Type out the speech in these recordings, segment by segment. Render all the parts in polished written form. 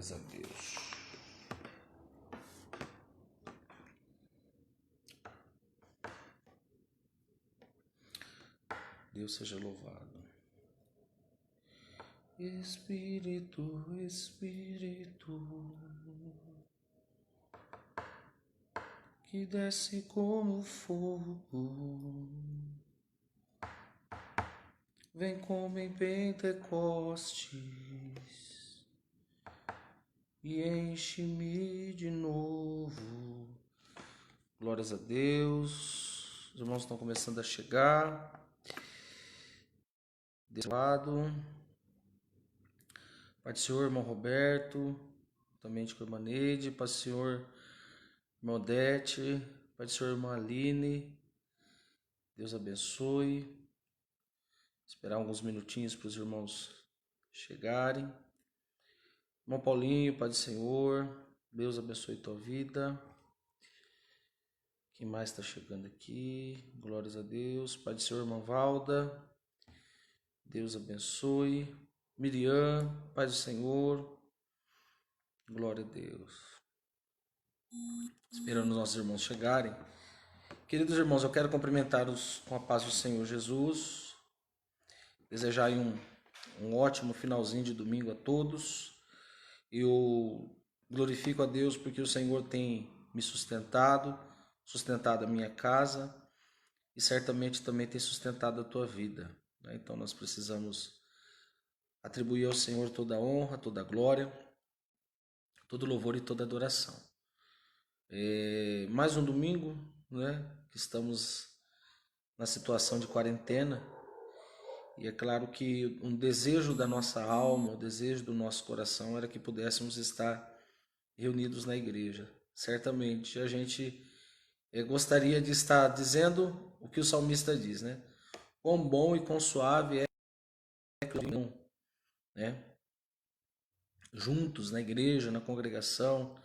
Glórias a Deus. Deus seja louvado. Espírito, Espírito, que desce como fogo, vem como em Pentecostes e enche-me de novo. Glórias a Deus. Os irmãos estão começando a chegar. Desse lado. Pai do Senhor, irmão Roberto, também com a irmã Neide, Pai do Senhor, irmã Odete, Pai do Senhor, irmã Aline. Deus abençoe. Esperar alguns minutinhos para os irmãos chegarem. Irmão Paulinho, Pai do Senhor, Deus abençoe tua vida. Quem mais está chegando aqui? Glórias a Deus. Pai do Senhor, irmã Valda, Deus abençoe. Miriam, Pai do Senhor, glória a Deus. Esperando os nossos irmãos chegarem. Queridos irmãos, eu quero cumprimentá-los com a paz do Senhor Jesus. Desejar aí um ótimo finalzinho de domingo a todos. Eu glorifico a Deus porque o Senhor tem me sustentado a minha casa e certamente também tem sustentado a tua vida. Então nós precisamos atribuir ao Senhor toda a honra, toda a glória, todo louvor e toda adoração. Mais um domingo, que estamos na situação de quarentena. E é claro que um desejo da nossa alma, o desejo do nosso coração era que pudéssemos estar reunidos na igreja. Certamente a gente gostaria de estar dizendo o que o salmista diz, Quão bom e quão suave é juntos na igreja, na congregação.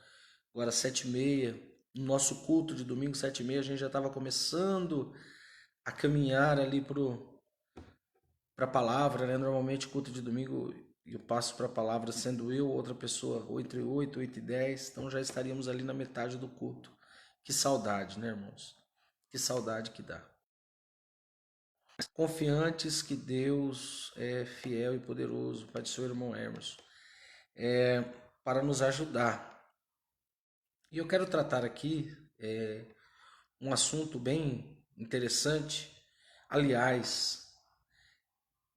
Agora 7h30, no nosso culto de domingo 7h30, a gente já estava começando a caminhar ali para a palavra, Normalmente culto de domingo eu passo para a palavra sendo eu, outra pessoa, entre 8 e 10, então já estaríamos ali na metade do culto. Que saudade, irmãos? Que saudade que dá. Confiantes que Deus é fiel e poderoso, Pai do Senhor, irmão Emerson, para nos ajudar. E eu quero tratar aqui um assunto bem interessante. Aliás,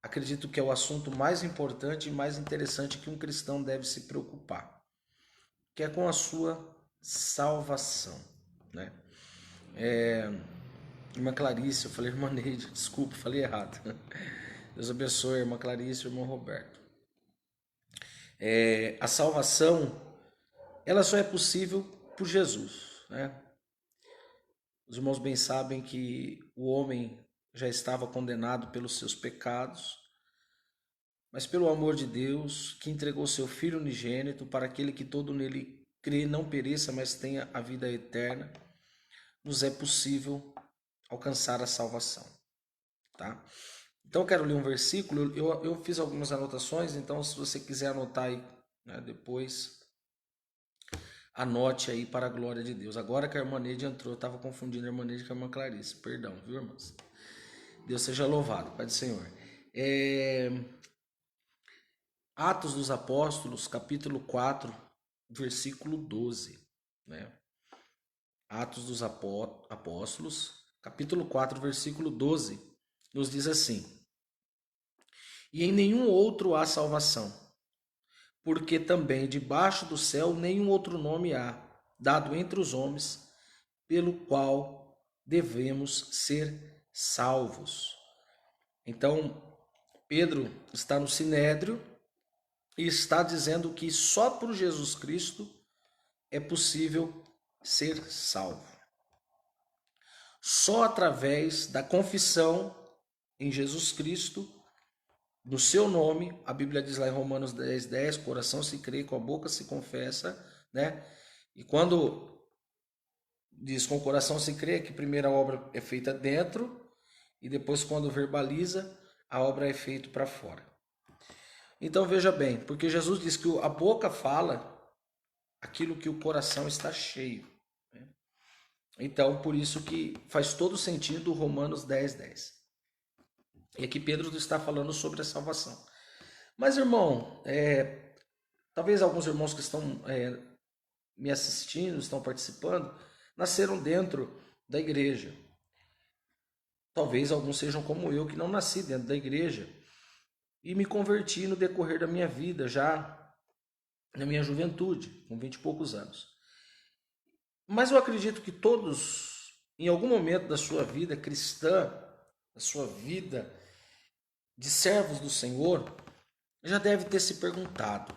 acredito que é o assunto mais importante e mais interessante que um cristão deve se preocupar, que é com a sua salvação, Irmã Clarice, eu falei irmã Neide, desculpa, falei errado. Deus abençoe, irmã Clarice e irmão Roberto. A salvação, ela só é possível por Jesus, Os irmãos bem sabem que o homem já estava condenado pelos seus pecados, mas pelo amor de Deus, que entregou seu Filho unigênito para aquele que todo nele crê não pereça, mas tenha a vida eterna, nos é possível alcançar a salvação, Então eu quero ler um versículo, eu fiz algumas anotações, então se você quiser anotar aí, depois, anote aí para a glória de Deus. Agora que a irmã Neide entrou, eu estava confundindo a irmã Neide com a irmã Clarice, perdão, viu, irmãos? Deus seja louvado, Pai do Senhor. Atos dos Apóstolos, capítulo 4, versículo 12, Atos dos Apóstolos, capítulo 4, versículo 12, nos diz assim: E em nenhum outro há salvação, porque também debaixo do céu nenhum outro nome há, dado entre os homens, pelo qual devemos ser salvos. Então, Pedro está no Sinédrio e está dizendo que só por Jesus Cristo é possível ser salvo. Só através da confissão em Jesus Cristo, no seu nome, a Bíblia diz lá em Romanos 10:10, coração se crê, com a boca se confessa, E quando diz com o coração se crê, que primeiro a obra é feita dentro, e depois quando verbaliza, a obra é feita para fora. Então veja bem, porque Jesus diz que a boca fala aquilo que o coração está cheio. Né? Então, por isso que faz todo sentido Romanos 10:10. E aqui Pedro está falando sobre a salvação. Mas, irmão, talvez alguns irmãos que estão me assistindo, estão participando, nasceram dentro da igreja. Talvez alguns sejam como eu, que não nasci dentro da igreja e me converti no decorrer da minha vida, já na minha juventude, com 20 e poucos anos. Mas eu acredito que todos, em algum momento da sua vida cristã, da sua vida de servos do Senhor, já deve ter se perguntado: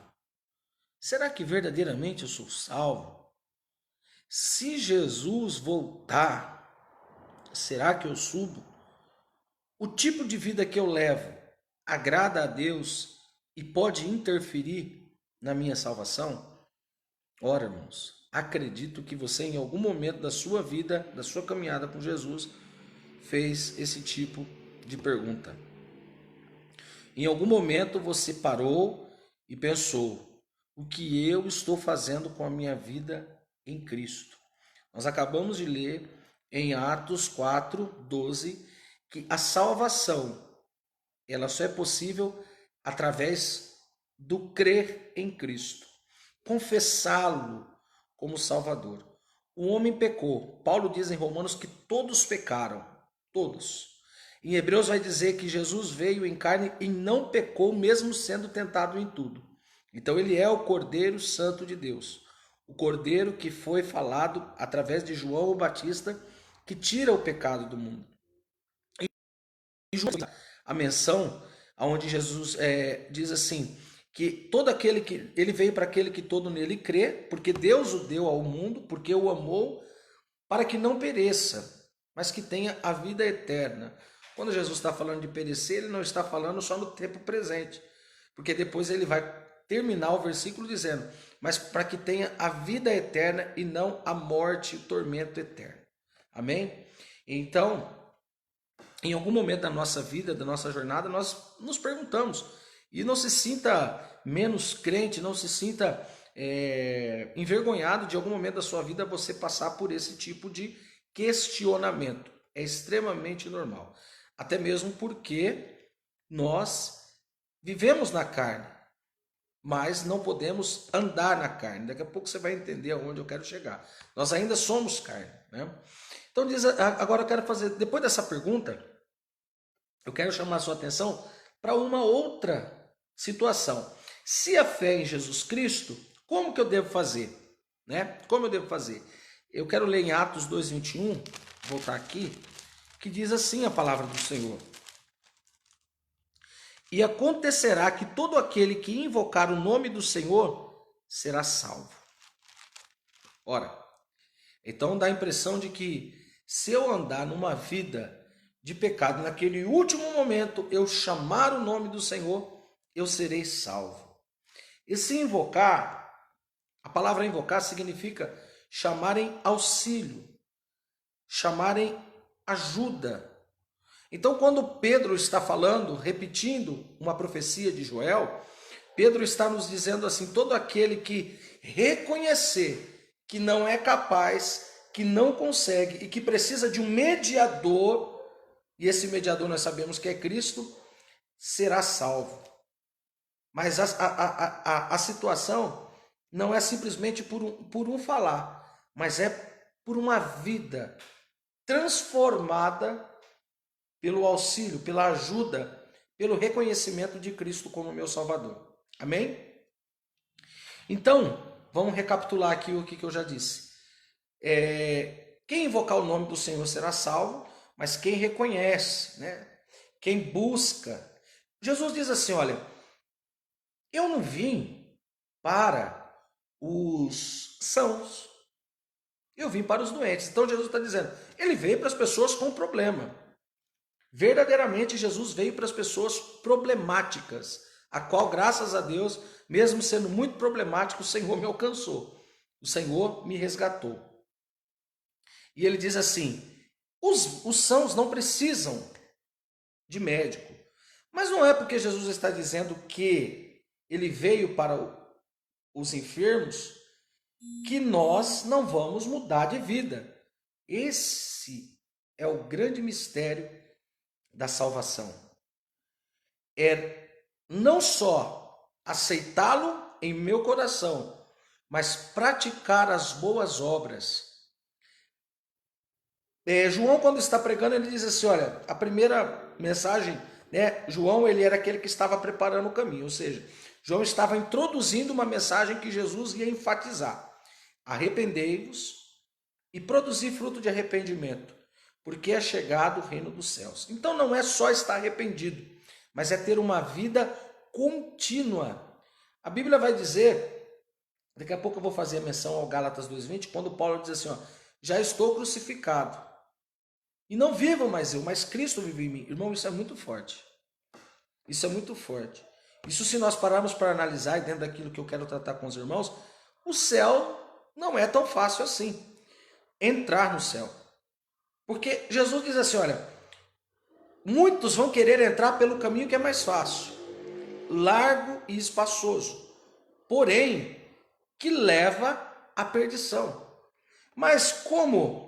será que verdadeiramente eu sou salvo? Se Jesus voltar, será que eu subo? O tipo de vida que eu levo agrada a Deus e pode interferir na minha salvação? Ora, irmãos, acredito que você em algum momento da sua vida, da sua caminhada com Jesus, fez esse tipo de pergunta. Em algum momento você parou e pensou: o que eu estou fazendo com a minha vida em Cristo? Nós acabamos de ler em Atos 4:12 que a salvação ela só é possível através do crer em Cristo, confessá-lo como Salvador. O homem pecou. Paulo diz em Romanos que todos pecaram, todos. Em Hebreus vai dizer que Jesus veio em carne e não pecou, mesmo sendo tentado em tudo. Então ele é o Cordeiro Santo de Deus, o Cordeiro que foi falado através de João o Batista, que tira o pecado do mundo. E a menção onde Jesus diz assim, que todo aquele que ele veio para aquele que todo nele crê, porque Deus o deu ao mundo, porque o amou, para que não pereça, mas que tenha a vida eterna. Quando Jesus está falando de perecer, ele não está falando só no tempo presente, porque depois ele vai terminar o versículo dizendo: mas para que tenha a vida eterna e não a morte e o tormento eterno. Amém? Então, em algum momento da nossa vida, da nossa jornada, nós nos perguntamos. E não se sinta menos crente, não se sinta envergonhado de algum momento da sua vida você passar por esse tipo de questionamento. É extremamente normal. Até mesmo porque nós vivemos na carne, mas não podemos andar na carne. Daqui a pouco você vai entender aonde eu quero chegar. Nós ainda somos carne, né? Então, agora eu quero fazer, depois dessa pergunta, eu quero chamar a sua atenção para uma outra situação. Se a fé em Jesus Cristo, como que eu devo fazer? Né? Como eu devo fazer? Eu quero ler em Atos 2:21, voltar aqui, que diz assim a palavra do Senhor: e acontecerá que todo aquele que invocar o nome do Senhor será salvo. Ora, então dá a impressão de que se eu andar numa vida de pecado, naquele último momento eu chamar o nome do Senhor, eu serei salvo. E se invocar, a palavra invocar significa chamar em auxílio, chamar em ajuda. Então, quando Pedro está falando, repetindo uma profecia de Joel, Pedro está nos dizendo assim: todo aquele que reconhecer que não é capaz, que não consegue e que precisa de um mediador, e esse mediador nós sabemos que é Cristo, será salvo. Mas a situação não é simplesmente por um falar, mas é por uma vida transformada pelo auxílio, pela ajuda, pelo reconhecimento de Cristo como meu Salvador. Amém? Então, vamos recapitular aqui o que eu já disse. Quem invocar o nome do Senhor será salvo, mas quem reconhece, né? Quem busca. Jesus diz assim, olha, eu não vim para os sãos, eu vim para os doentes. Então Jesus está dizendo, ele veio para as pessoas com problema. Verdadeiramente Jesus veio para as pessoas problemáticas, a qual, graças a Deus, mesmo sendo muito problemático, o Senhor me alcançou. O Senhor me resgatou. E ele diz assim, os sãos não precisam de médico. Mas não é porque Jesus está dizendo que ele veio para os enfermos que nós não vamos mudar de vida. Esse é o grande mistério da salvação. É não só aceitá-lo em meu coração, mas praticar as boas obras. João, quando está pregando, ele diz assim, olha, a primeira mensagem, né, João, ele era aquele que estava preparando o caminho, ou seja, João estava introduzindo uma mensagem que Jesus ia enfatizar. Arrependei-vos e produzi fruto de arrependimento, porque é chegado o reino dos céus. Então não é só estar arrependido, mas é ter uma vida contínua. A Bíblia vai dizer, daqui a pouco eu vou fazer a menção ao Gálatas 2:20, quando Paulo diz assim, ó, já estou crucificado. E não vivo mais eu, mas Cristo vive em mim. Irmão, isso é muito forte. Isso é muito forte. Isso, se nós pararmos para analisar, dentro daquilo que eu quero tratar com os irmãos, o céu não é tão fácil assim. Entrar no céu. Porque Jesus diz assim, olha, muitos vão querer entrar pelo caminho que é mais fácil, largo e espaçoso, porém, que leva à perdição. Mas como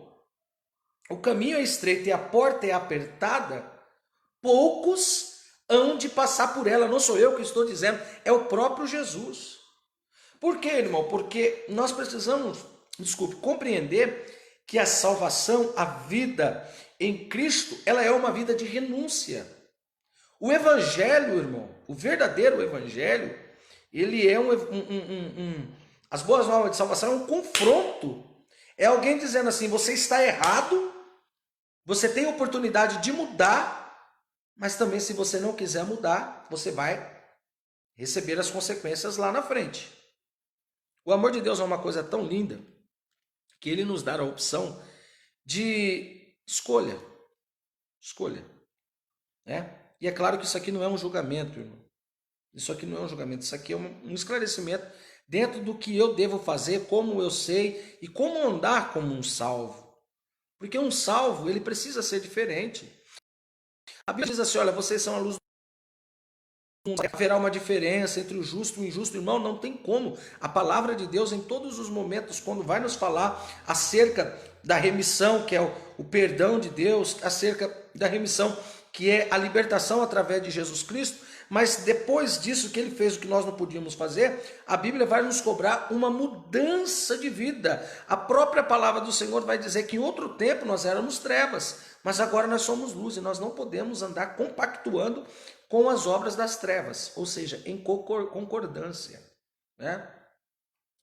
o caminho é estreito e a porta é apertada, poucos hão de passar por ela. Não sou eu que estou dizendo, é o próprio Jesus. Por quê, irmão? Porque nós precisamos, compreender que a salvação, a vida em Cristo, ela é uma vida de renúncia. O evangelho, irmão, o verdadeiro evangelho, ele é as boas novas de salvação é um confronto. É alguém dizendo assim, você está errado, você tem oportunidade de mudar, mas também se você não quiser mudar, você vai receber as consequências lá na frente. O amor de Deus é uma coisa tão linda que ele nos dá a opção de escolha. Escolha. Né? E é claro que isso aqui não é um julgamento, irmão. Isso aqui não é um julgamento, isso aqui é um esclarecimento dentro do que eu devo fazer, como eu sei e como andar como um salvo. Porque um salvo, ele precisa ser diferente. A Bíblia diz assim, olha, vocês são a luz do mundo. Haverá uma diferença entre o justo e o injusto. Irmão, não tem como. A palavra de Deus, em todos os momentos, quando vai nos falar acerca da remissão, que é o perdão de Deus, acerca da remissão, que é a libertação através de Jesus Cristo, mas depois disso que ele fez o que nós não podíamos fazer, a Bíblia vai nos cobrar uma mudança de vida. A própria palavra do Senhor vai dizer que em outro tempo nós éramos trevas, mas agora nós somos luz e nós não podemos andar compactuando com as obras das trevas, ou seja, em concordância. Né?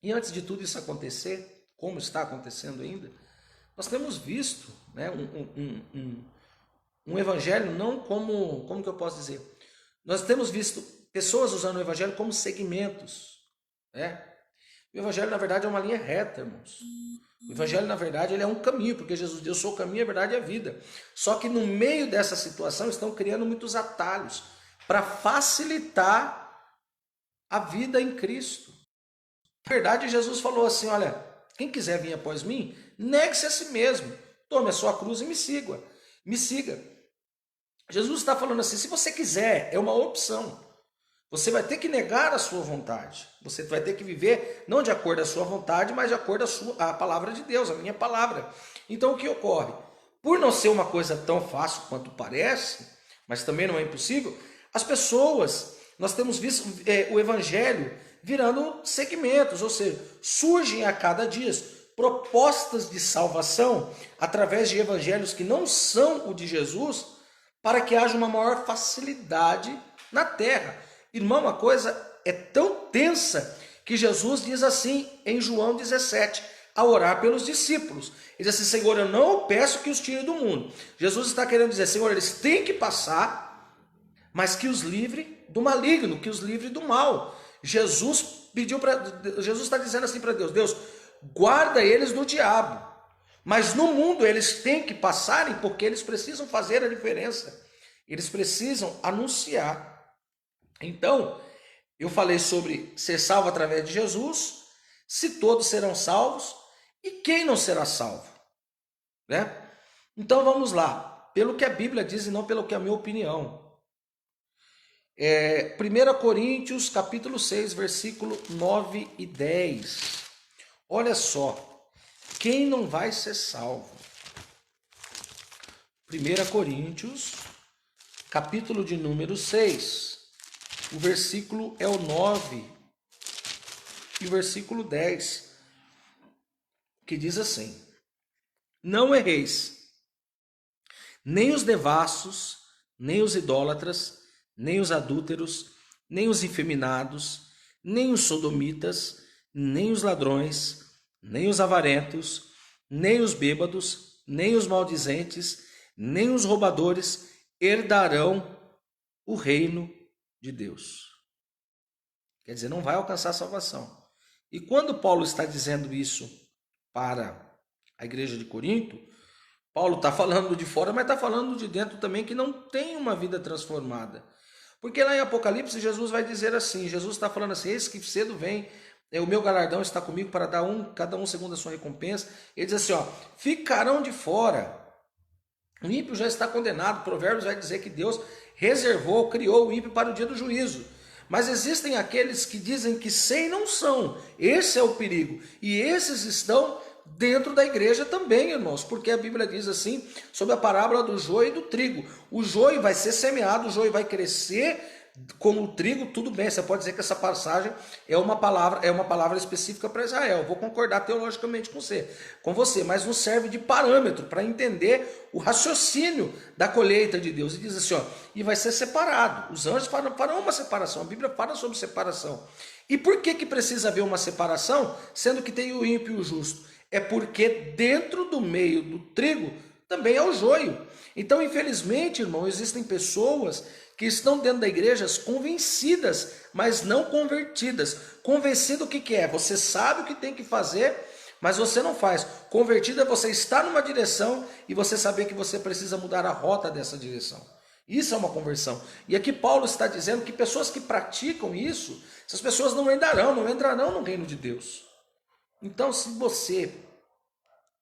E antes de tudo isso acontecer, como está acontecendo ainda, nós temos visto, né, um evangelho não como que eu posso dizer? Nós temos visto pessoas usando o evangelho como segmentos. Né? O evangelho, na verdade, é uma linha reta, irmãos. O evangelho, na verdade, ele é um caminho, porque Jesus diz, eu sou o caminho, a verdade e a vida. Só que no meio dessa situação estão criando muitos atalhos para facilitar a vida em Cristo. Na verdade, Jesus falou assim, olha, quem quiser vir após mim, negue-se a si mesmo, tome a sua cruz e me siga. Me siga. Jesus está falando assim, se você quiser, é uma opção. Você vai ter que negar a sua vontade. Você vai ter que viver não de acordo com a sua vontade, mas de acordo com a palavra de Deus, a minha palavra. Então o que ocorre? Por não ser uma coisa tão fácil quanto parece, mas também não é impossível, as pessoas, nós temos visto o evangelho virando segmentos, ou seja, surgem a cada dia propostas de salvação através de evangelhos que não são o de Jesus, para que haja uma maior facilidade na terra. Irmão, a coisa é tão tensa que Jesus diz assim em João 17, a orar pelos discípulos. Ele diz assim, Senhor, eu não peço que os tire do mundo. Jesus está querendo dizer, Senhor, eles têm que passar, mas que os livre do maligno, que os livre do mal. Jesus está dizendo assim para Deus, Deus, guarda eles do diabo. Mas no mundo eles têm que passarem porque eles precisam fazer a diferença. Eles precisam anunciar. Então, eu falei sobre ser salvo através de Jesus, se todos serão salvos e quem não será salvo. Né? Então vamos lá, pelo que a Bíblia diz e não pelo que é a minha opinião. 1 Coríntios capítulo 6, versículo 9 e 10. Olha só, quem não vai ser salvo? 1 Coríntios, capítulo de número 6. O versículo é o 9 e o versículo 10, que diz assim: Não erreis, nem os devassos, nem os idólatras, nem os adúlteros, nem os efeminados, nem os sodomitas, nem os ladrões, nem os avarentos, nem os bêbados, nem os maldizentes, nem os roubadores herdarão o reino de Deus. Quer dizer, não vai alcançar a salvação. E quando Paulo está dizendo isso para a igreja de Corinto, Paulo está falando de fora, mas está falando de dentro também, que não tem uma vida transformada. Porque lá em Apocalipse, Jesus vai dizer assim, Jesus está falando assim, eis que cedo vem, o meu galardão está comigo para dar cada um segundo a sua recompensa. Ele diz assim, ó, ficarão de fora. O ímpio já está condenado. Provérbios vai dizer que Deus reservou, criou o ímpio para o dia do juízo. Mas existem aqueles que dizem que sem não são. Esse é o perigo. E esses estão dentro da igreja também, irmãos, porque a Bíblia diz assim, sobre a parábola do joio e do trigo. O joio vai ser semeado, o joio vai crescer como o trigo, tudo bem, você pode dizer que essa passagem é uma palavra específica para Israel. Eu vou concordar teologicamente com você, mas não serve de parâmetro para entender o raciocínio da colheita de Deus. E diz assim, ó, e vai ser separado. Os anjos farão uma separação, a Bíblia fala sobre separação. E por que precisa haver uma separação, sendo que tem o ímpio e o justo? É porque dentro do meio do trigo também é o joio. Então, infelizmente, irmão, existem pessoas que estão dentro da igreja convencidas, mas não convertidas. Convencido o que é? Você sabe o que tem que fazer, mas você não faz. Convertido é você estar numa direção e você saber que você precisa mudar a rota dessa direção. Isso é uma conversão. E aqui Paulo está dizendo que pessoas que praticam isso, essas pessoas não entrarão no reino de Deus. Então, se você,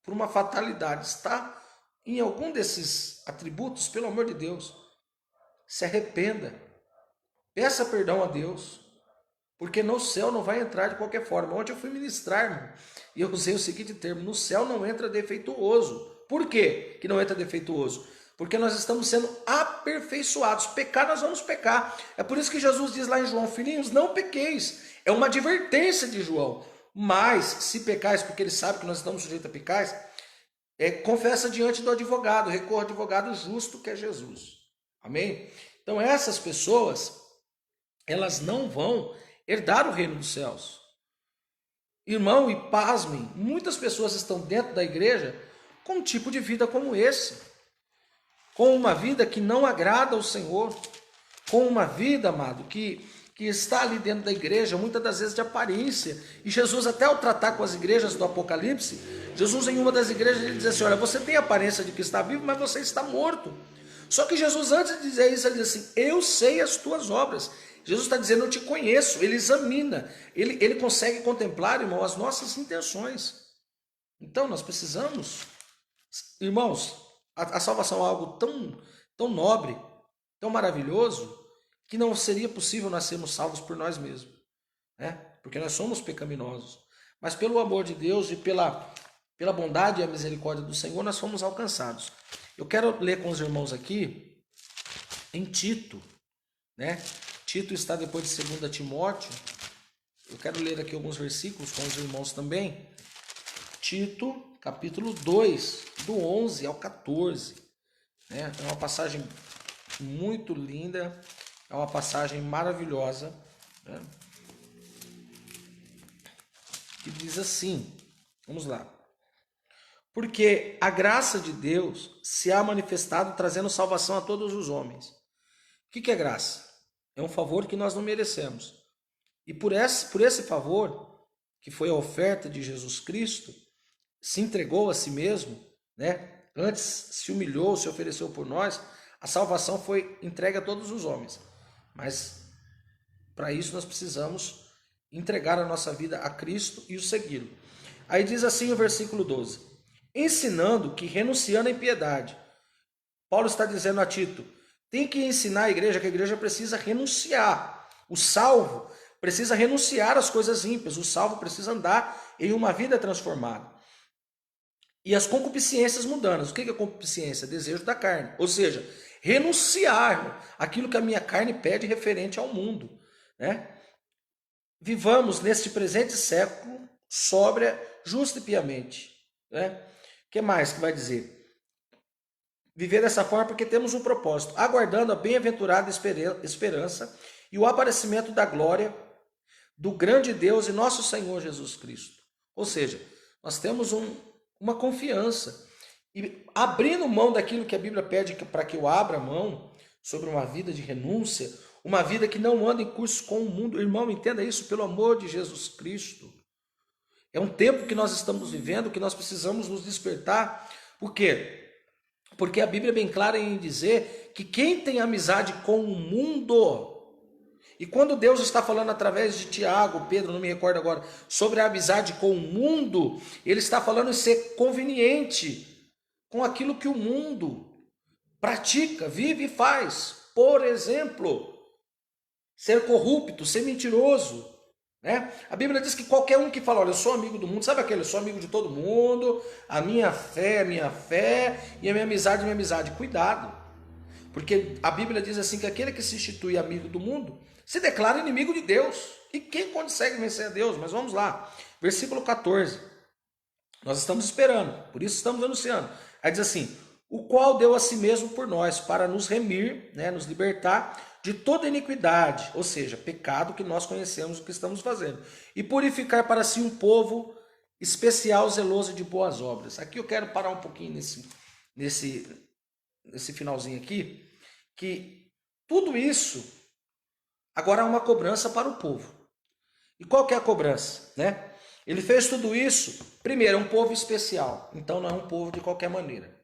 por uma fatalidade, está em algum desses atributos, pelo amor de Deus, se arrependa, peça perdão a Deus, porque no céu não vai entrar de qualquer forma. Ontem eu fui ministrar, irmão, e eu usei o seguinte termo: no céu não entra defeituoso. Por quê que não entra defeituoso? Porque nós estamos sendo aperfeiçoados. Pecar, nós vamos pecar. É por isso que Jesus diz lá em João, filhinhos, não pequeis. É uma advertência de João. Mas, se pecais, porque ele sabe que nós estamos sujeitos a pecais, confessa diante do advogado, recorra ao advogado justo, que é Jesus. Amém? Então essas pessoas, elas não vão herdar o reino dos céus. Irmão, e pasmem, muitas pessoas estão dentro da igreja com um tipo de vida como esse. Com uma vida que não agrada ao Senhor. Com uma vida, amado, que está ali dentro da igreja, muitas das vezes de aparência. E Jesus, até ao tratar com as igrejas do Apocalipse, Jesus em uma das igrejas, ele diz assim, olha, você tem aparência de que está vivo, mas você está morto. Só que Jesus, antes de dizer isso, ele diz assim, eu sei as tuas obras. Jesus está dizendo, eu te conheço. Ele examina, ele consegue contemplar, irmão, as nossas intenções. Então nós precisamos, irmãos, a salvação é algo tão nobre, tão maravilhoso, que não seria possível nós sermos salvos por nós mesmos, né? Porque nós somos pecaminosos. Mas pelo amor de Deus e pela bondade e a misericórdia do Senhor, nós fomos alcançados. Eu quero ler com os irmãos aqui em Tito, né? Tito está depois de 2 Timóteo. Eu quero ler aqui alguns versículos com os irmãos também. Tito, capítulo 2, do 11 ao 14. Né? É uma passagem muito linda, é uma passagem maravilhosa, né? Que diz assim, vamos lá. Porque a graça de Deus se há manifestado trazendo salvação a todos os homens. O que é graça? É um favor que nós não merecemos. E por esse favor, que foi a oferta de Jesus Cristo, se entregou a si mesmo, né? Antes se humilhou, se ofereceu por nós, a salvação foi entregue a todos os homens. Mas para isso nós precisamos entregar a nossa vida a Cristo e o segui-lo. Aí diz assim o versículo 12. Ensinando que renunciando à impiedade. Paulo está dizendo a Tito, tem que ensinar a igreja que a igreja precisa renunciar. O salvo precisa renunciar às coisas ímpias, o salvo precisa andar em uma vida transformada. E as concupiscências mundanas. O que é concupiscência? Desejo da carne. Ou seja, renunciar aquilo que a minha carne pede referente ao mundo, né? Vivamos neste presente século sóbria, justa e piamente, né? O que mais que vai dizer? Viver dessa forma porque temos um propósito, aguardando a bem-aventurada esperança e o aparecimento da glória do grande Deus e nosso Senhor Jesus Cristo. Ou seja, nós temos uma confiança e abrindo mão daquilo que a Bíblia pede para que eu abra mão sobre uma vida de renúncia, uma vida que não anda em curso com o mundo. Irmão, entenda isso, pelo amor de Jesus Cristo. É um tempo que nós estamos vivendo, que nós precisamos nos despertar. Por quê? Porque a Bíblia é bem clara em dizer que quem tem amizade com o mundo, e quando Deus está falando através de Tiago, Pedro, não me recordo agora, sobre a amizade com o mundo, ele está falando em ser conveniente com aquilo que o mundo pratica, vive e faz. Por exemplo, ser corrupto, ser mentiroso, né? A Bíblia diz que qualquer um que fala, olha, eu sou amigo do mundo, sabe aquele, eu sou amigo de todo mundo, a minha fé é minha fé, e a minha amizade é minha amizade. Cuidado, porque a Bíblia diz assim que aquele que se institui amigo do mundo, se declara inimigo de Deus. E quem consegue vencer a Deus? Mas vamos lá, versículo 14, nós estamos esperando, por isso estamos anunciando. Aí diz assim, o qual deu a si mesmo por nós, para nos remir, né, nos libertar de toda iniquidade, ou seja, pecado que nós conhecemos o que estamos fazendo, e purificar para si um povo especial, zeloso de boas obras. Aqui eu quero parar um pouquinho nesse finalzinho aqui, que tudo isso agora é uma cobrança para o povo. E qual que é a cobrança, né? Ele fez tudo isso, primeiro, é um povo especial, então não é um povo de qualquer maneira.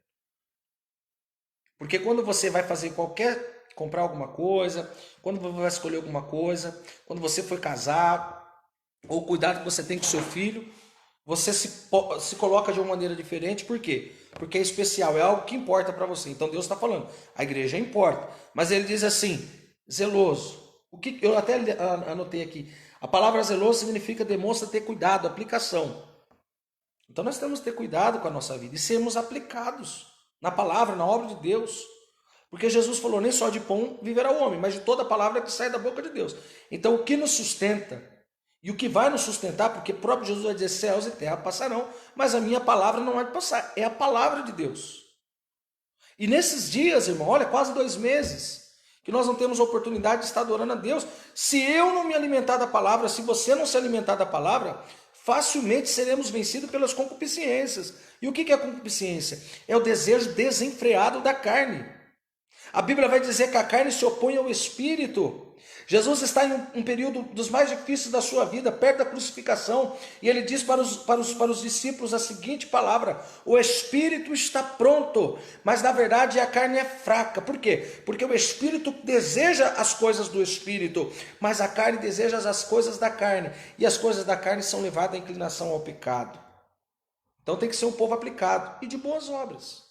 Porque quando você vai fazer comprar alguma coisa, quando você vai escolher alguma coisa, quando você for casar, ou o cuidado que você tem com seu filho, você se coloca de uma maneira diferente. Por quê? Porque é especial, é algo que importa para você. Então Deus está falando, a igreja importa. Mas ele diz assim, zeloso. O que eu até anotei aqui. A palavra zeloso significa demonstra ter cuidado, aplicação. Então nós temos que ter cuidado com a nossa vida e sermos aplicados na palavra, na obra de Deus. Porque Jesus falou, nem só de pão viverá o homem, mas de toda palavra que sai da boca de Deus. Então o que nos sustenta e o que vai nos sustentar, porque o próprio Jesus vai dizer, céus e terra passarão, mas a minha palavra não vai passar, é a palavra de Deus. E nesses dias, irmão, olha, quase 2 meses, que nós não temos a oportunidade de estar adorando a Deus. Se eu não me alimentar da palavra, se você não se alimentar da palavra, facilmente seremos vencidos pelas concupiscências. E o que é a concupiscência? É o desejo desenfreado da carne. A Bíblia vai dizer que a carne se opõe ao espírito. Jesus está em um período dos mais difíceis da sua vida, perto da crucificação, e ele diz para os discípulos a seguinte palavra: o espírito está pronto, mas na verdade a carne é fraca. Por quê? Porque o espírito deseja as coisas do espírito, mas a carne deseja as coisas da carne, e as coisas da carne são levadas à inclinação ao pecado. Então tem que ser um povo aplicado e de boas obras.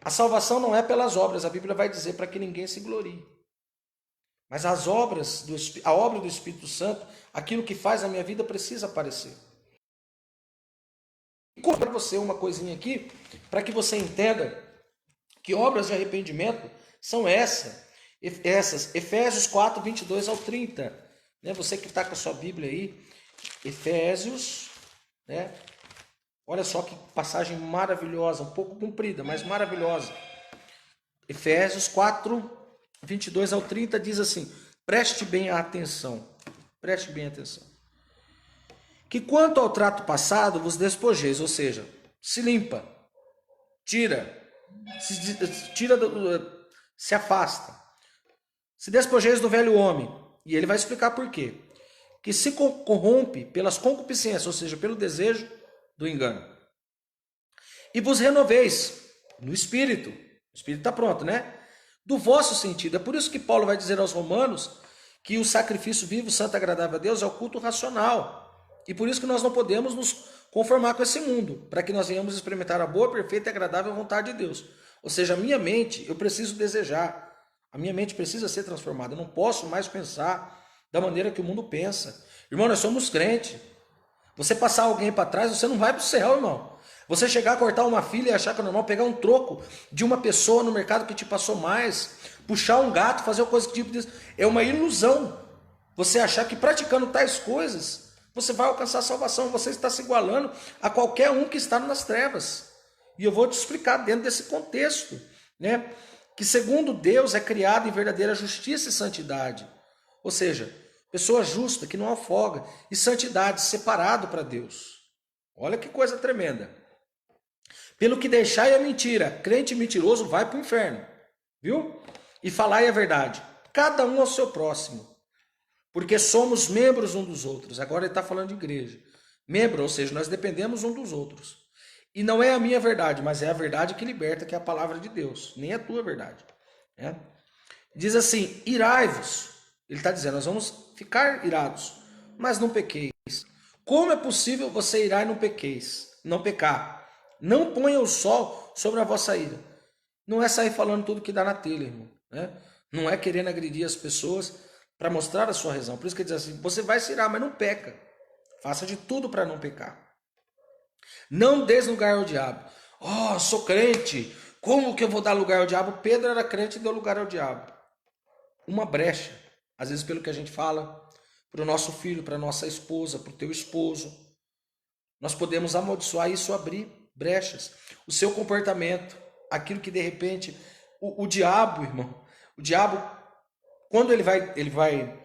A salvação não é pelas obras, a Bíblia vai dizer para que ninguém se glorie. Mas a obra do Espírito Santo, aquilo que faz na minha vida precisa aparecer. E para você uma coisinha aqui, para que você entenda que obras de arrependimento são essas. Efésios 4, 22 ao 30. Né? Você que está com a sua Bíblia aí, Efésios, né? Olha só que passagem maravilhosa, um pouco comprida, mas maravilhosa. Efésios 4, 22 ao 30 diz assim, preste bem atenção, que quanto ao trato passado vos despojeis, ou seja, se limpa, se afasta, se despojeis do velho homem, e ele vai explicar por quê, que se corrompe pelas concupiscências, ou seja, pelo desejo do engano, e vos renoveis no espírito, o espírito está pronto, né? Do vosso sentido. É por isso que Paulo vai dizer aos romanos que o sacrifício vivo, santo e agradável a Deus é o culto racional. E por isso que nós não podemos nos conformar com esse mundo, para que nós venhamos experimentar a boa, perfeita e agradável vontade de Deus. Ou seja, a minha mente, eu preciso desejar. A minha mente precisa ser transformada. Eu não posso mais pensar da maneira que o mundo pensa. Irmão, nós somos crentes. Você passar alguém para trás, você não vai para o céu, irmão. Você chegar a cortar uma filha e achar que é normal, pegar um troco de uma pessoa no mercado que te passou mais, puxar um gato, fazer uma coisa que tipo disso, é uma ilusão. Você achar que praticando tais coisas, você vai alcançar a salvação. Você está se igualando a qualquer um que está nas trevas. E eu vou te explicar dentro desse contexto, né? Que segundo Deus é criado em verdadeira justiça e santidade. Ou seja, pessoa justa, que não afoga, e santidade, separado para Deus. Olha que coisa tremenda. Pelo que deixai a mentira, crente mentiroso vai para o inferno, viu? E falai a verdade, cada um ao seu próximo, porque somos membros um dos outros. Agora ele está falando de igreja. Membro, ou seja, nós dependemos um dos outros. E não é a minha verdade, mas é a verdade que liberta, que é a palavra de Deus, nem a tua verdade. Né? Diz assim, irai-vos. Ele está dizendo, nós vamos ficar irados, mas não pequeis. Como é possível você irar e não pequeis? Não pecar. Não ponha o sol sobre a vossa ira. Não é sair falando tudo que dá na telha, irmão. Né? Não é querendo agredir as pessoas para mostrar a sua razão. Por isso que ele diz assim, você vai se irar, mas não peca. Faça de tudo para não pecar. Não des lugar ao diabo. Oh, sou crente. Como que eu vou dar lugar ao diabo? Pedro era crente e deu lugar ao diabo. Uma brecha. Às vezes pelo que a gente fala, para o nosso filho, para a nossa esposa, para o teu esposo. Nós podemos amaldiçoar isso, abrir brechas. O seu comportamento, aquilo que de repente, o diabo, irmão, o diabo, quando ele vai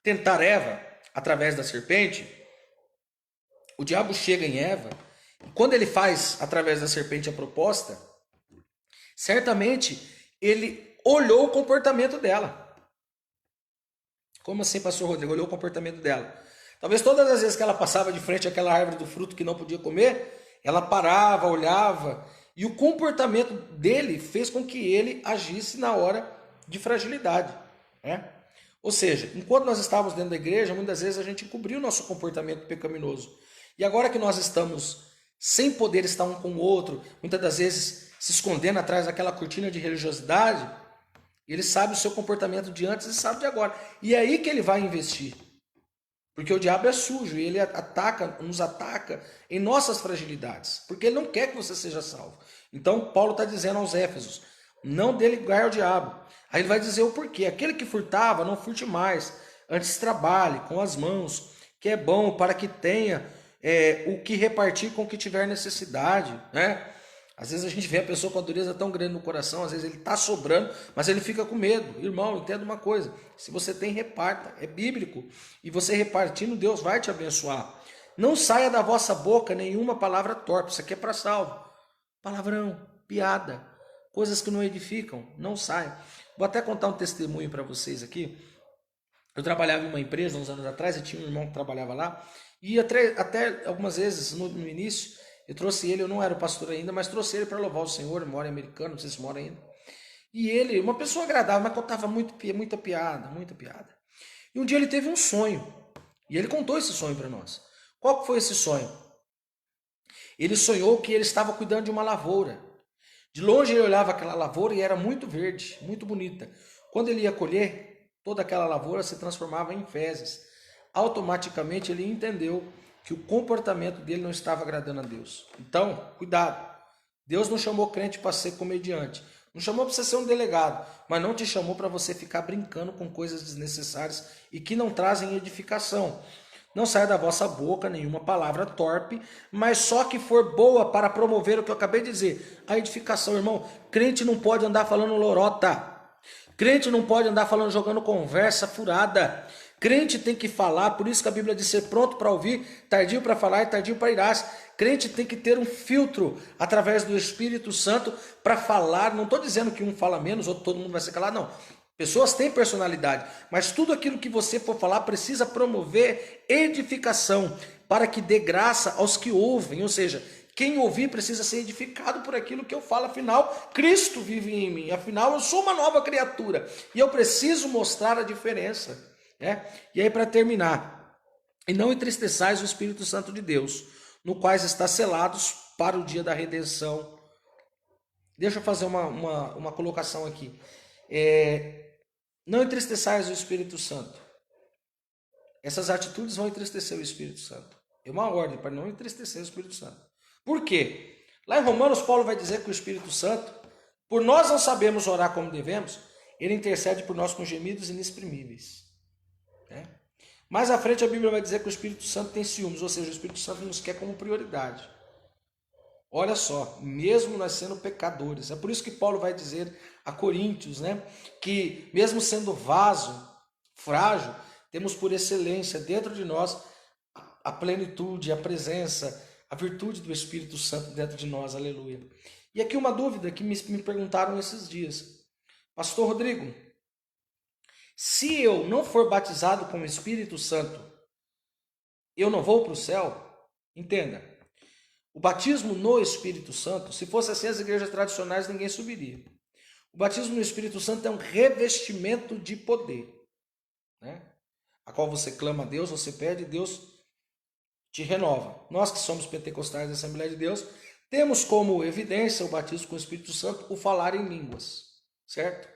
tentar Eva através da serpente, o diabo chega em Eva, e quando ele faz através da serpente a proposta, certamente ele olhou o comportamento dela. Como assim, pastor Rodrigo? Olhou o comportamento dela. Talvez todas as vezes que ela passava de frente àquela árvore do fruto que não podia comer, ela parava, olhava, e o comportamento dele fez com que ele agisse na hora de fragilidade. Né? Ou seja, enquanto nós estávamos dentro da igreja, muitas vezes a gente encobriu o nosso comportamento pecaminoso. E agora que nós estamos sem poder estar um com o outro, muitas das vezes se escondendo atrás daquela cortina de religiosidade, ele sabe o seu comportamento de antes e sabe de agora. E é aí que ele vai investir. Porque o diabo é sujo e ele nos ataca em nossas fragilidades. Porque ele não quer que você seja salvo. Então Paulo está dizendo aos Éfesos, não dê lugar ao diabo. Aí ele vai dizer o porquê. Aquele que furtava, não furte mais. Antes trabalhe com as mãos, que é bom para que tenha o que repartir com o que tiver necessidade. Né? Às vezes a gente vê a pessoa com a dureza tão grande no coração, às vezes ele está sobrando, mas ele fica com medo. Irmão, entenda uma coisa, se você tem, reparta, é bíblico. E você repartindo, Deus vai te abençoar. Não saia da vossa boca nenhuma palavra torpe, isso aqui é para salvo. Palavrão, piada, coisas que não edificam, não saia. Vou até contar um testemunho para vocês aqui. Eu trabalhava em uma empresa uns anos atrás, eu tinha um irmão que trabalhava lá, e até algumas vezes no início, eu trouxe ele, eu não era o pastor ainda, mas trouxe ele para louvar o Senhor, ele mora em Americana, não sei se mora ainda. E ele, uma pessoa agradável, mas contava muita piada. E um dia ele teve um sonho, e ele contou esse sonho para nós. Qual que foi esse sonho? Ele sonhou que ele estava cuidando de uma lavoura. De longe ele olhava aquela lavoura e era muito verde, muito bonita. Quando ele ia colher, toda aquela lavoura se transformava em fezes. Automaticamente ele entendeu que o comportamento dele não estava agradando a Deus. Então, cuidado. Deus não chamou crente para ser comediante. Não chamou para você ser um delegado. Mas não te chamou para você ficar brincando com coisas desnecessárias e que não trazem edificação. Não saia da vossa boca nenhuma palavra torpe, mas só que for boa para promover o que eu acabei de dizer. A edificação, irmão. Crente não pode andar falando lorota. Crente não pode andar falando, jogando conversa furada. Crente tem que falar, por isso que a Bíblia diz ser pronto para ouvir, tardio para falar e tardio para irás. Crente tem que ter um filtro através do Espírito Santo para falar. Não estou dizendo que um fala menos, outro todo mundo vai se calar, não. Pessoas têm personalidade, mas tudo aquilo que você for falar precisa promover edificação para que dê graça aos que ouvem, ou seja, quem ouvir precisa ser edificado por aquilo que eu falo. Afinal, Cristo vive em mim, afinal eu sou uma nova criatura e eu preciso mostrar a diferença. E aí, para terminar, e não entristeçais o Espírito Santo de Deus, no quais está selados para o dia da redenção. Deixa eu fazer uma colocação aqui. Não entristeçais o Espírito Santo. Essas atitudes vão entristecer o Espírito Santo. É uma ordem para não entristecer o Espírito Santo. Por quê? Lá em Romanos, Paulo vai dizer que o Espírito Santo, por nós não sabemos orar como devemos, ele intercede por nós com gemidos inexprimíveis. Né? Mais à frente a Bíblia vai dizer que o Espírito Santo tem ciúmes, ou seja, o Espírito Santo nos quer como prioridade. Olha só, mesmo nós sendo pecadores, é por isso que Paulo vai dizer a Coríntios, né, que mesmo sendo vaso, frágil, temos por excelência dentro de nós a plenitude, a presença, a virtude do Espírito Santo dentro de nós, aleluia. E aqui uma dúvida que me perguntaram esses dias. Pastor Rodrigo, se eu não for batizado com o Espírito Santo, eu não vou para o céu? Entenda, o batismo no Espírito Santo, se fosse assim as igrejas tradicionais ninguém subiria. O batismo no Espírito Santo é um revestimento de poder, né? A qual você clama a Deus, você pede, Deus te renova. Nós que somos pentecostais da Assembleia de Deus, temos como evidência o batismo com o Espírito Santo, o falar em línguas, certo?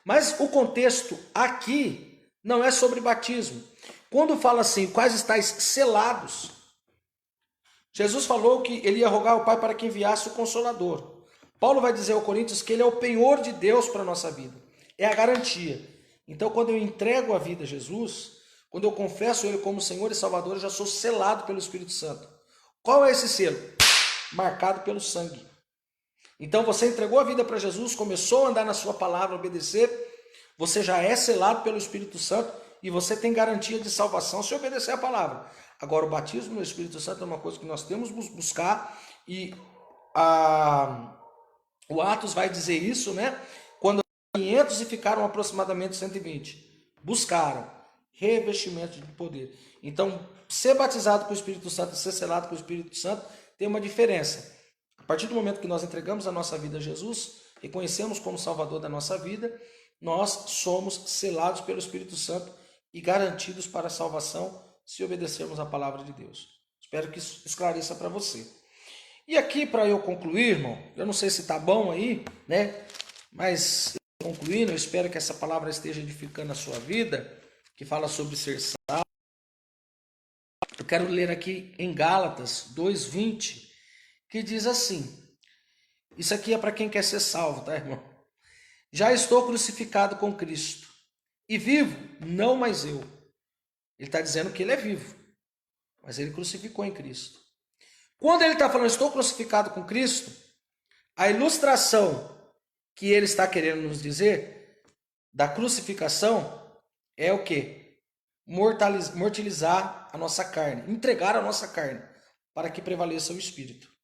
Mas o contexto aqui não é sobre batismo. Quando fala assim, quais estáis selados, Jesus falou que ele ia rogar ao Pai para que enviasse o Consolador. Paulo vai dizer ao Coríntios que ele é o penhor de Deus para a nossa vida. É a garantia. Então, quando eu entrego a vida a Jesus, quando eu confesso ele como Senhor e Salvador, eu já sou selado pelo Espírito Santo. Qual é esse selo? Marcado pelo sangue. Então, você entregou a vida para Jesus, começou a andar na sua palavra, obedecer, você já é selado pelo Espírito Santo e você tem garantia de salvação se obedecer a palavra. Agora, o batismo no Espírito Santo é uma coisa que nós temos que buscar e o Atos vai dizer isso, né? Quando 500 e ficaram aproximadamente 120. Buscaram revestimento de poder. Então, ser batizado com o Espírito Santo e ser selado com o Espírito Santo tem uma diferença. A partir do momento que nós entregamos a nossa vida a Jesus, reconhecemos como Salvador da nossa vida, nós somos selados pelo Espírito Santo e garantidos para a salvação se obedecermos a palavra de Deus. Espero que isso esclareça para você. E aqui, para eu concluir, irmão, eu não sei se está bom aí, né? Mas concluindo, eu espero que essa palavra esteja edificando a sua vida, que fala sobre ser salvo. Eu quero ler aqui em Gálatas 2:20, que diz assim, isso aqui é para quem quer ser salvo, tá, irmão? Já estou crucificado com Cristo, e vivo, não mais eu. Ele está dizendo que ele é vivo, mas ele crucificou em Cristo. Quando ele está falando, estou crucificado com Cristo, a ilustração que ele está querendo nos dizer da crucificação é o quê? Mortalizar a nossa carne, entregar a nossa carne, para que prevaleça o Espírito.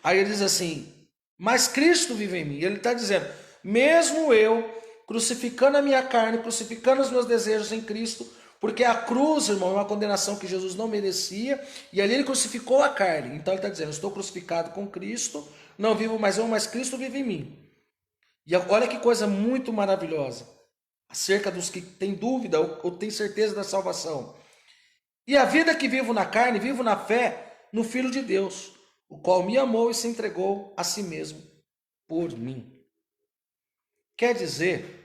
Aí ele diz assim, mas Cristo vive em mim. Ele está dizendo, mesmo eu, crucificando a minha carne, crucificando os meus desejos em Cristo, porque a cruz, irmão, é uma condenação que Jesus não merecia, e ali ele crucificou a carne. Então ele está dizendo, estou crucificado com Cristo, não vivo mais eu, mas Cristo vive em mim. E olha que coisa muito maravilhosa, acerca dos que têm dúvida ou têm certeza da salvação. E a vida que vivo na carne, vivo na fé no Filho de Deus, o qual me amou e se entregou a si mesmo por mim. Quer dizer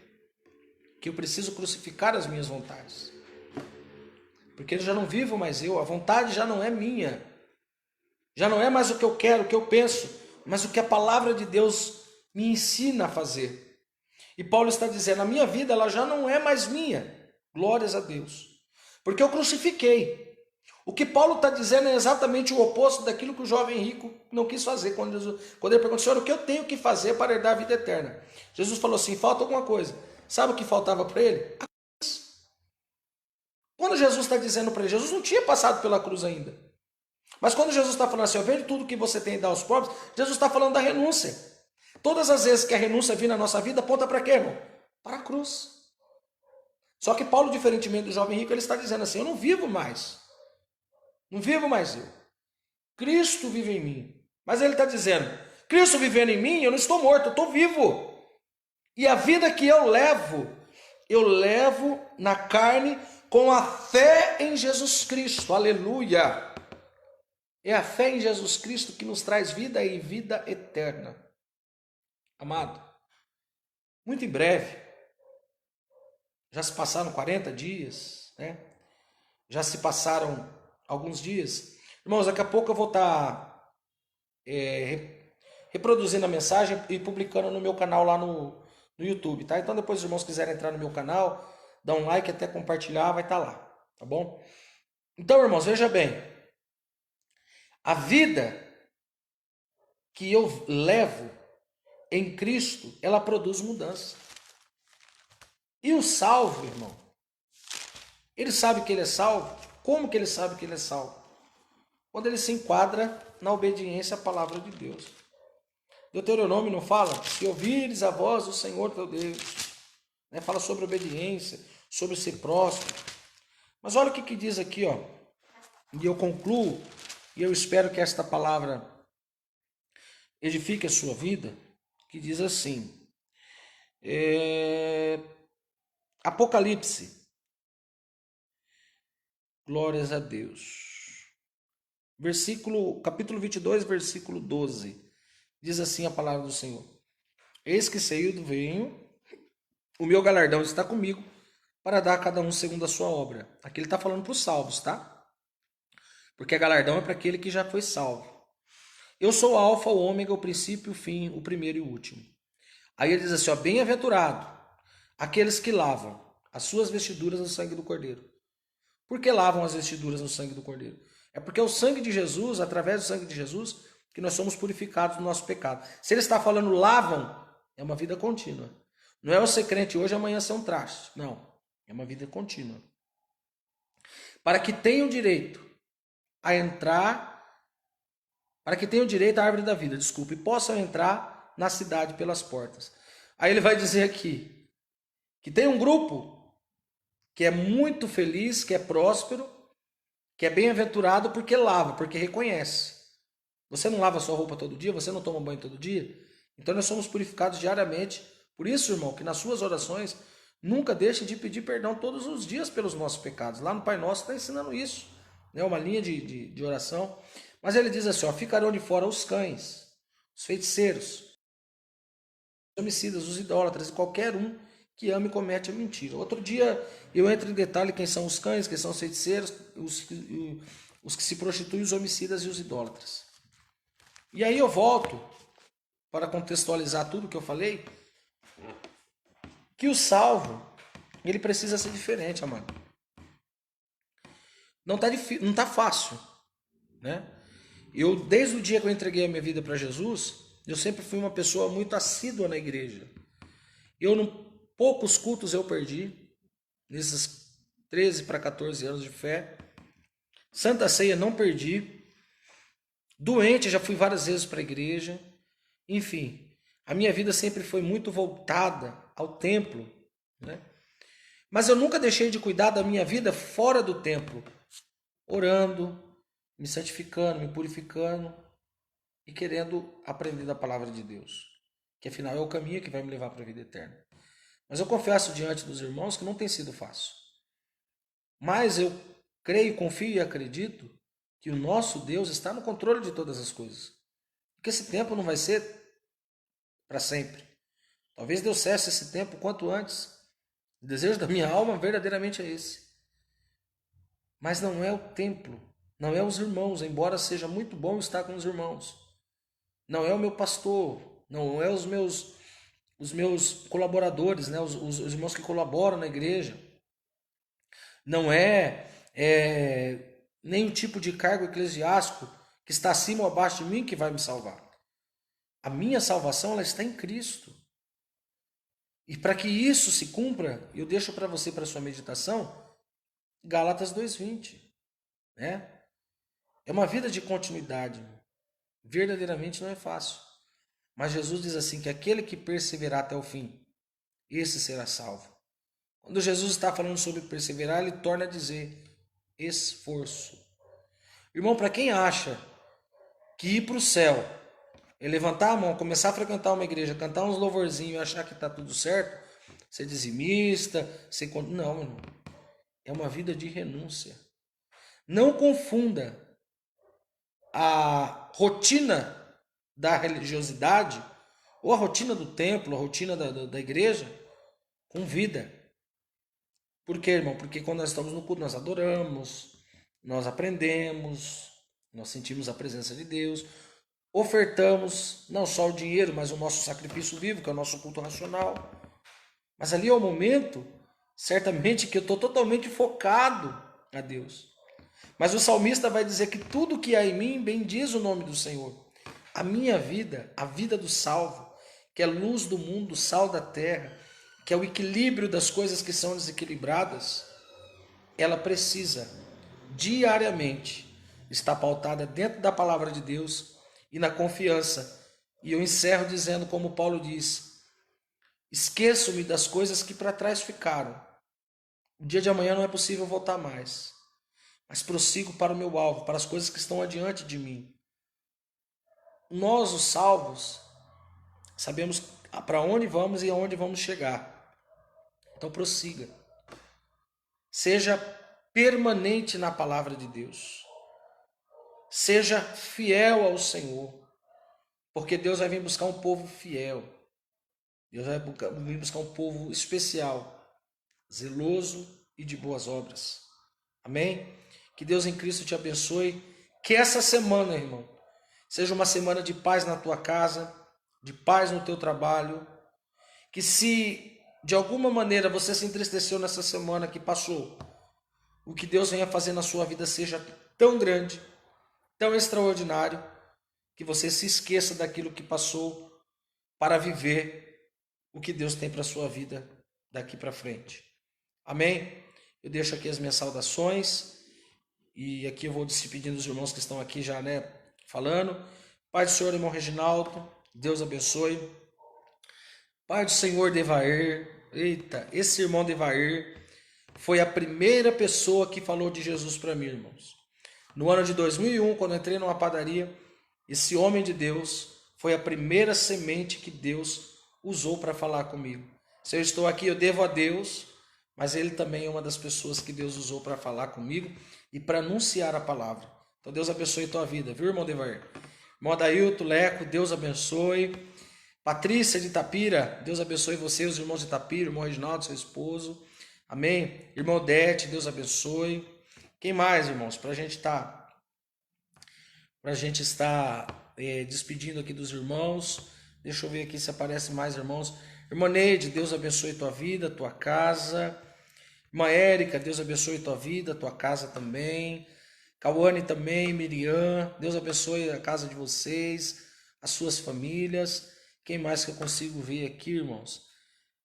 que eu preciso crucificar as minhas vontades. Porque eu já não vivo mais eu, a vontade já não é minha. Já não é mais o que eu quero, o que eu penso, mas o que a palavra de Deus me ensina a fazer. E Paulo está dizendo, a minha vida ela já não é mais minha. Glórias a Deus. Porque eu crucifiquei. O que Paulo está dizendo é exatamente o oposto daquilo que o jovem rico não quis fazer. Quando ele perguntou, Senhor, o que eu tenho que fazer para herdar a vida eterna? Jesus falou assim, falta alguma coisa. Sabe o que faltava para ele? Quando Jesus está dizendo para ele, Jesus não tinha passado pela cruz ainda. Mas quando Jesus está falando assim, vende tudo que você tem e dá aos pobres, Jesus está falando da renúncia. Todas as vezes que a renúncia vir na nossa vida, aponta para quê, irmão? Para a cruz. Só que Paulo, diferentemente do jovem rico, ele está dizendo assim, eu não vivo mais. Não vivo mais eu. Cristo vive em mim. Mas ele está dizendo, Cristo vivendo em mim, eu não estou morto, eu estou vivo. E a vida que eu levo na carne com a fé em Jesus Cristo. Aleluia! É a fé em Jesus Cristo que nos traz vida e vida eterna. Amado, muito em breve, Já se passaram 40 dias, né? Já se passaram alguns dias. Irmãos, daqui a pouco eu vou estar reproduzindo a mensagem e publicando no meu canal lá no YouTube, tá? Então depois os irmãos quiserem entrar no meu canal, dá um like, até compartilhar, vai estar lá, tá bom? Então, irmãos, veja bem. A vida que eu levo em Cristo, ela produz mudança. E o salvo, irmão, ele sabe que ele é salvo? Como que ele sabe que ele é salvo? Quando ele se enquadra na obediência à palavra de Deus. Deuteronômio não fala? Se ouvires a voz do Senhor teu Deus. Né? Fala sobre obediência, sobre ser próximo. Mas olha o que diz aqui, ó. E eu concluo, e eu espero que esta palavra edifique a sua vida, que diz assim, Apocalipse, glórias a Deus, capítulo 22, versículo 12, diz assim a palavra do Senhor, eis que saí do venho, o meu galardão está comigo, para dar a cada um segundo a sua obra. Aqui ele está falando para os salvos, tá? Porque galardão é para aquele que já foi salvo. Eu sou o alfa, o ômega, o princípio, o fim, o primeiro e o último. Aí ele diz assim, ó, bem-aventurado aqueles que lavam as suas vestiduras no sangue do Cordeiro. Por que lavam as vestiduras no sangue do Cordeiro? É porque é o sangue de Jesus, através do sangue de Jesus, que nós somos purificados do nosso pecado. Se ele está falando lavam, é uma vida contínua. Não é o ser crente hoje, amanhã ser um traste. Não, é uma vida contínua. Para que tenham direito a entrar, para que tenham direito à árvore da vida, desculpe, e possam entrar na cidade pelas portas. Aí ele vai dizer aqui, que tem um grupo que é muito feliz, que é próspero, que é bem-aventurado porque lava, porque reconhece. Você não lava sua roupa todo dia, você não toma banho todo dia? Então nós somos purificados diariamente. Por isso, irmão, que nas suas orações, nunca deixe de pedir perdão todos os dias pelos nossos pecados. Lá no Pai Nosso está ensinando isso. Né? Uma linha de oração. Mas ele diz assim, ó, ficarão de fora os cães, os feiticeiros, os homicidas, os idólatras, e qualquer um que ama e comete a mentira. Outro dia eu entro em detalhe quem são os cães, quem são os feiticeiros, os que se prostituem, os homicidas e os idólatras. E aí eu volto para contextualizar tudo que eu falei, que o salvo, ele precisa ser diferente, amado. Não tá fácil, né? Eu, desde o dia que eu entreguei a minha vida para Jesus, eu sempre fui uma pessoa muito assídua na igreja. Poucos cultos eu perdi, nesses 13 para 14 anos de fé. Santa Ceia não perdi. Doente, já fui várias vezes para a igreja. Enfim, a minha vida sempre foi muito voltada ao templo, né? Mas eu nunca deixei de cuidar da minha vida fora do templo, orando, me santificando, me purificando e querendo aprender da palavra de Deus, que afinal é o caminho que vai me levar para a vida eterna. Mas eu confesso diante dos irmãos que não tem sido fácil. Mas eu creio, confio e acredito que o nosso Deus está no controle de todas as coisas. Porque esse tempo não vai ser para sempre. Talvez Deus cesse esse tempo quanto antes. O desejo da minha alma verdadeiramente é esse. Mas não é o templo, não é os irmãos, embora seja muito bom estar com os irmãos. Não é o meu pastor, não é os meus colaboradores, né? os irmãos que colaboram na igreja. Não é nem o tipo de cargo eclesiástico que está acima ou abaixo de mim que vai me salvar. A minha salvação ela está em Cristo. E para que isso se cumpra, eu deixo para você, para sua meditação, Gálatas 2:20. Né? É uma vida de continuidade. Verdadeiramente não é fácil. Mas Jesus diz assim, que aquele que perseverar até o fim, esse será salvo. Quando Jesus está falando sobre perseverar, ele torna a dizer esforço. Irmão, para quem acha que ir para o céu é levantar a mão, começar a frequentar uma igreja, cantar uns louvorzinhos e achar que está tudo certo, ser dizimista, não, irmão. É uma vida de renúncia. Não confunda a rotina da religiosidade ou a rotina do templo, a rotina da igreja com vida. Por quê, irmão? Porque quando nós estamos no culto, nós adoramos, nós aprendemos, nós sentimos a presença de Deus, ofertamos não só o dinheiro, mas o nosso sacrifício vivo, que é o nosso culto racional. Mas ali é o momento, certamente, que eu estou totalmente focado a Deus. Mas o salmista vai dizer que tudo que há em mim bendiz o nome do Senhor. A minha vida, a vida do salvo, que é luz do mundo, sal da terra, que é o equilíbrio das coisas que são desequilibradas, ela precisa diariamente estar pautada dentro da palavra de Deus e na confiança. E eu encerro dizendo como Paulo diz: esqueço-me das coisas que para trás ficaram. O dia de amanhã não é possível voltar mais, mas prossigo para o meu alvo, para as coisas que estão adiante de mim. Nós, os salvos, sabemos para onde vamos e aonde vamos chegar. Então prossiga. Seja permanente na palavra de Deus. Seja fiel ao Senhor. Porque Deus vai vir buscar um povo fiel. Deus vai vir buscar um povo especial, zeloso e de boas obras. Amém? Que Deus em Cristo te abençoe. Que essa semana, irmão, seja uma semana de paz na tua casa, de paz no teu trabalho. Que se de alguma maneira você se entristeceu nessa semana que passou, o que Deus venha fazer na sua vida seja tão grande, tão extraordinário, que você se esqueça daquilo que passou para viver o que Deus tem para a sua vida daqui para frente. Amém? Eu deixo aqui as minhas saudações e aqui eu vou despedindo dos irmãos que estão aqui já, né, falando. Pai do Senhor, irmão Reginaldo, Deus abençoe. Pai do Senhor Devair, eita, esse irmão Devair foi a primeira pessoa que falou de Jesus para mim, irmãos. No ano de 2001, quando eu entrei numa padaria, esse homem de Deus foi a primeira semente que Deus usou para falar comigo. Se eu estou aqui, eu devo a Deus, mas ele também é uma das pessoas que Deus usou para falar comigo e para anunciar a palavra. Então Deus abençoe a tua vida, viu, irmão Devair? Irmão Adailto, Leco, Deus abençoe. Patrícia de Itapira, Deus abençoe você, os irmãos de Itapira, irmão Reginaldo, seu esposo. Amém? Irmão Odete, Deus abençoe. Quem mais, irmãos? Para a gente estar despedindo aqui dos irmãos. Deixa eu ver aqui se aparece mais irmãos. Irmã Neide, Deus abençoe tua vida, tua casa. Irmã Érica, Deus abençoe tua vida, tua casa também. Cauane também, Miriam, Deus abençoe a casa de vocês, as suas famílias. Quem mais que eu consigo ver aqui, irmãos?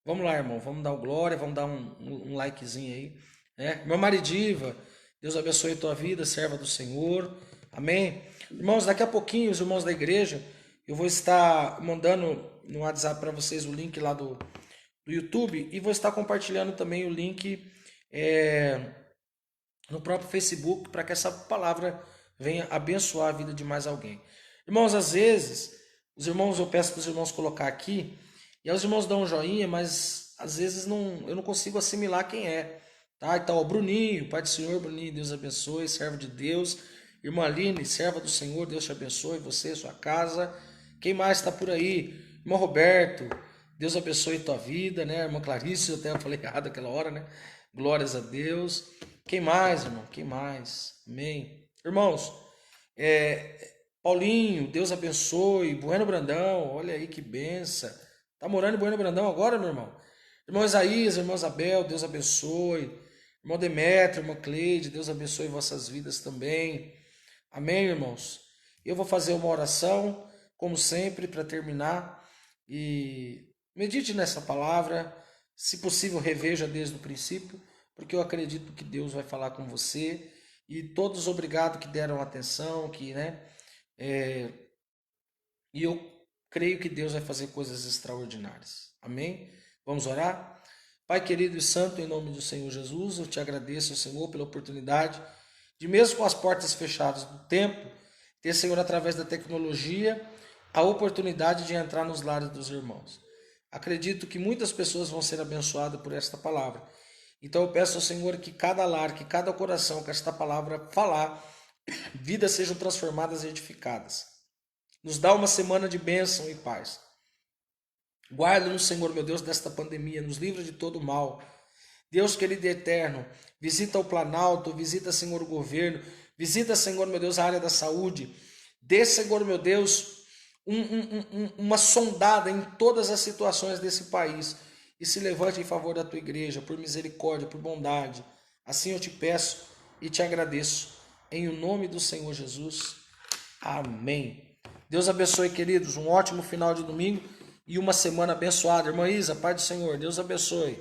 Vamos lá, irmão, vamos dar glória, vamos dar um likezinho aí. Né? Irmã Maridiva, Deus abençoe a tua vida, serva do Senhor. Amém? Irmãos, daqui a pouquinho, os irmãos da igreja, eu vou estar mandando no WhatsApp para vocês o link lá do YouTube e vou estar compartilhando também o link no próprio Facebook para que essa palavra venha abençoar a vida de mais alguém. Irmãos, às vezes, eu peço para os irmãos colocar aqui, e aí os irmãos dão um joinha, mas às vezes eu não consigo assimilar quem é. Tá? Então, o Bruninho, Pai do Senhor, Bruninho, Deus abençoe, servo de Deus. Irmã Aline, serva do Senhor, Deus te abençoe, você, sua casa. Quem mais está por aí? Irmão Roberto, Deus abençoe tua vida, né? Irmã Clarice, eu até falei errado aquela hora, né? Glórias a Deus. Quem mais, irmão? Quem mais? Amém. Irmãos, Paulinho, Deus abençoe. Bueno Brandão, olha aí que benção. Tá morando em Bueno Brandão agora, meu irmão? Irmão Isaías, irmão Isabel, Deus abençoe. Irmão Demetrio, irmã Cleide, Deus abençoe vossas vidas também. Amém, irmãos? Eu vou fazer uma oração, como sempre, para terminar. E medite nessa palavra. Se possível, reveja desde o princípio, porque eu acredito que Deus vai falar com você. E todos obrigado que deram atenção, e eu creio que Deus vai fazer coisas extraordinárias. Amém? Vamos orar? Pai querido e santo, em nome do Senhor Jesus, eu te agradeço, Senhor, pela oportunidade de, mesmo com as portas fechadas do templo, ter, Senhor, através da tecnologia, a oportunidade de entrar nos lares dos irmãos. Acredito que muitas pessoas vão ser abençoadas por esta palavra. Então eu peço ao Senhor que cada lar, que cada coração que esta palavra falar, vidas sejam transformadas e edificadas. Nos dá uma semana de bênção e paz. Guarda-nos, Senhor, meu Deus, desta pandemia, nos livra de todo mal. Deus querido e eterno, visita o Planalto, visita, Senhor, o governo, visita, Senhor, meu Deus, a área da saúde. Dê, Senhor, meu Deus, uma sondada em todas as situações desse país e se levante em favor da tua igreja, por misericórdia, por bondade. Assim eu te peço e te agradeço. Em o nome do Senhor Jesus. Amém. Deus abençoe, queridos. Um ótimo final de domingo e uma semana abençoada. Irmã Isa, Pai do Senhor, Deus abençoe.